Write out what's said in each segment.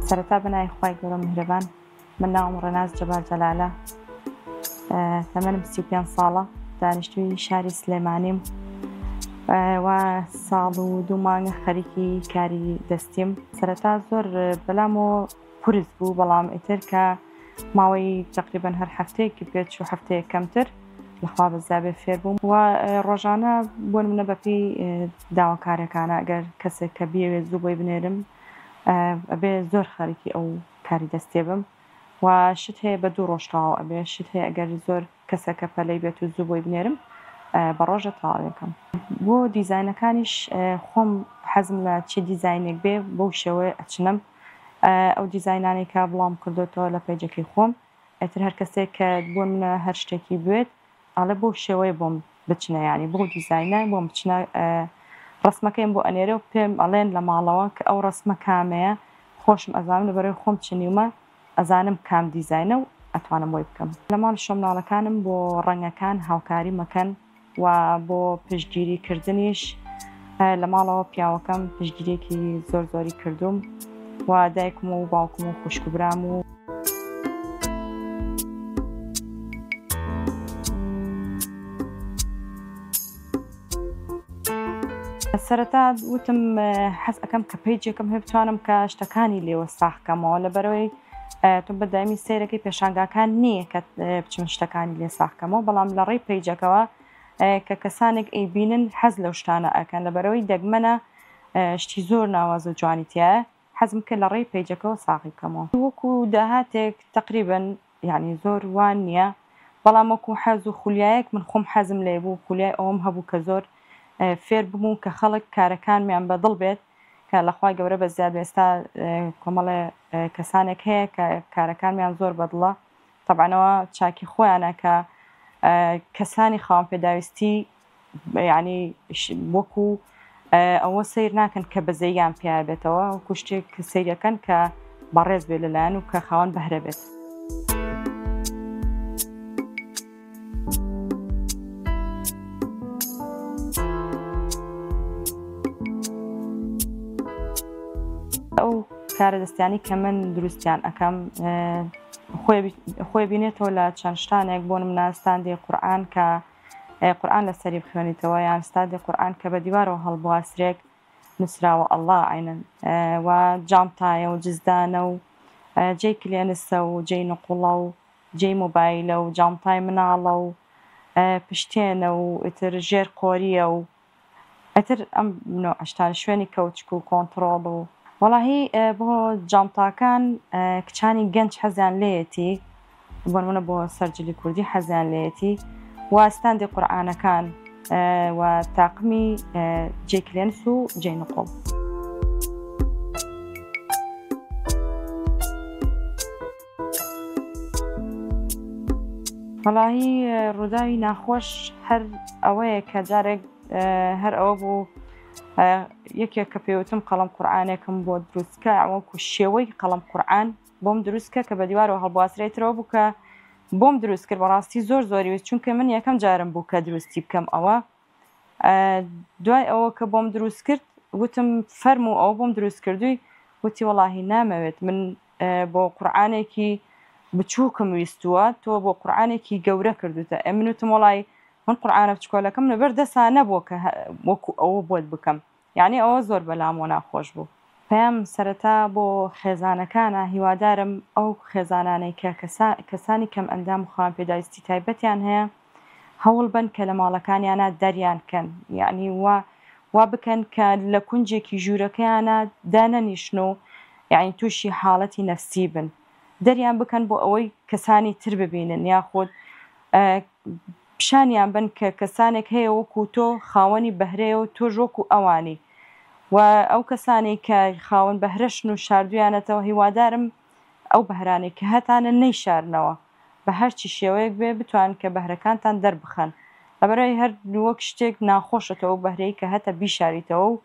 سەرەتا بەناوی خوای گەورە میهرەبان. من ناوم ڕێناز جەبار جەلالە، تەمەنم 35 ساڵە، دانیشتووی شاری سلێمانیم و ساڵ و 2 مانگە خەریکی کاری دەستیم. سەرەتا زۆر بەلامەوە پورس بوو، بەڵام ئیتر کە ماوەی تقریبەن هەر هەفتەیەکی پێچ و هەفتەیە کەمتر لەخوا بەزابێ فێر بووم و ڕۆژانە بۆ نمونە بەپێی داواکارەکانە ئەگەر کەسێک کە بیەوێت زوو بۆی بنێرم ئەبێ زۆر خەریکی ئەو کاری دەستێ بم و شت هەیە بە 2 ڕۆژ تەواو ئەبێ، شت هەیە ئەگەر زۆر کەسەکە پەلەی بێت و زوو بۆی بنێرم بە ڕۆژە تەواویەکەم. بۆ دیزاینەکانیش خۆم حەزم لە چی دیزاینێک بێ بەو شێوەیە ئەچنم ئەو دیزاینانێک کە بڵام کردوێتەوە لە پێیجەکەی خۆم. ئەتر هەر کەسێک کە بۆ منە هەر شتێکی بێت ئەڵێ بۆ شێوەیە بۆم بچنە، یعنی بۆ دیزاینە بۆم بچنە ڕسمەکەیم بۆ ئەنێرە و پێم ئەڵێن لە ماڵەوە کە ئەو ڕسمە کامەیە، خۆشم ئەزانم لەبەرەوەی خۆم چنیومە ئەزانم کام دیزاینە و ئەتوانم بۆی بکەم. لە ماڵ شۆمناڵەکانم بۆ ڕەنگەکان هاوکاری مەکەن و بۆ پشتگیریکردنیش لە ماڵەوە پیاوەکەم پشتگیریەکی زۆری کردوم و دایکم و باوکم و خوشکبرام و سەرەتا وتم حەز ئەەکەم کە پەیجێکم هەیە بتوانم کە شتەکانی لێوە ساحکەمەوە، لەبەرەوەی تۆ بەدامی سەیرەکەی پێشانگاکان نییە کە بچم شتەکانی لێ ساحکەمەوە، بەڵام لە ڕێی پەیجەکەوە کە کەسانێک ئەیبینن حەز لەو شتانە ئەکەن، لەبەرەوەی دەگمەنە شتی زۆر ناوازە و جوانیتیایە، حەزم کرد لە ڕێی پەیجەکەەوە ساغی بکەمەوە. وەکو داهاتێک تقریبن یعنی زۆر وان نییە، بەڵام وەکو حەز و خولیایەک من خۆم حەزم لێ بوو، خولیای ئەوم هەبوو کە زۆر فێر ببوو کە خەڵک کارەکانمیان بەدڵ بێت، کە لەخوای گەورە بە زیاد ئێستا کۆمەڵێ کەسانێک هەیە کە کارەکانمیان زۆر بەدڵە، تەبعەنەوە چاکی خۆیانە کە کەسانی خاوەن پێداویستی یعنی وەکو ئەوە سیر ناکەن کە بەزەییان پێیان بێتەوە، وەکو شتێک سیرەکەن کە بەڕێز بێت لەلایەن و کە خاوەن بەهرە بێت. ئەو کارە دەستیانی کە من دروستیان ئەەکەم خۆی بینێتەوە لە چەند شتانێک، بۆ نمونە ستاندی قورئان کە قورئان لەسەری بخوێنیتەوە، یان ستاندی قورئان کە بە دیوارەوە هەڵبواسرێک نووسراوە ئەڵڵا عینەن، و جانتایە و جزدانە و جێی کلێنسە و جێی نقوڵە و جێی مۆبایلە و جانتای مناڵە و پشتێنە و ئیتر ژێر قۆریە و ئەتر ئەم ئەشتان شوێنی کەوچک و کۆنتڕۆڵ و وەڵاهی بۆ جانتاکان کچانی گەنج حەزیان لێیەتی، بۆ نمونە بۆ سەرجلی کوردی حەزیان لێیەتی، و ستاندی قورئانەکان و تاقمی جێی کلێنس و جێی نقوڵ. وەڵاهی ڕووداوی ناخۆش هەر ئەوەیە کە جارێک هەر ئەوە بوو یەکێک کە پێوتم قەڵەم قورئانێکم بۆ دروستکە، وەکو شێوەی قەڵەم قورئان بۆم دروستکە کە بە دیوارەوە هەڵبواسرێتەوە بوو کە بۆم دروست کرد، بەڕاستی زۆری ویست، چونکە من یەکەم جارم بوو کە دروستی بکەم ئەوە. دوای ئەوە کە بۆم دروست کرد وتم فەرموو ئەوە بۆم دروست کردووی، وتی وەڵاهی نامەوێت، من بۆ قورئانێکی بچووکم ویستووە، تۆ بۆ قورئانێکی گەورە کردوتە. من وتم وەڵی من قورئانە بچکۆلەکەم لەبەر دەسا نەبووە کە وەکو ئەوە بۆت بکەم، یعنی ئەوە زۆر بەلامەوە ناخۆش بوو. پێم سەرەتا بۆ خێزانەکانە هیوادارم ئەو خێزانانەی کە کەسانی کەم ئەندام و خاوەن پێداویستی تایبەتیان هەیە هەوڵ بن کە لە ماڵەکانیانە دەریان کەن، یعنی وا بکەن کە لە کونجێکی ژوورەکەیانە دانەنیشن و یعنی تووشی حاڵەتی نەفسی بن، دەریان بکەن بۆ ئەوەی کەسانی تر ببینن، یاخود پیشانیان بن کە کەسانێک هەیە وەکو تۆ خاوەنی بەهرەیە و تۆ ژۆک و ئەوانی، و ئەو کەسانی کە خاوەن بەهرەشن و شاردویانەتەوە هیوادارم ئەو بەهرانێک کە هەتانە نەیشارنەوە بە هەرچی شێوەیەک بێ بتوان کە بەهرەکانتان دەربخەن، لەبەرەوەی هەر وەک شتێک ناخۆشەتەوە بەهرەی کە هەتە بیشاریتەوە و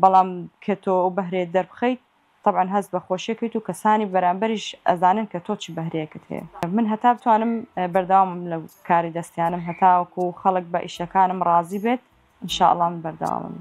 بەڵام کە تۆ ئەو بەهرەیە دەربخەیت طبعا هەست بە خۆشیەکەیت و کەسانی بەرامبەریش ئەزانن کە تۆ چی بەهرەیەکت هەیە. من هەتا بتوانم بەردەوامم لە کاری دەستیانم هەتاوەکو خەڵک بە ئیشەکانم ڕازی بێت، ئینشاءڵڵا من بەردەوامم.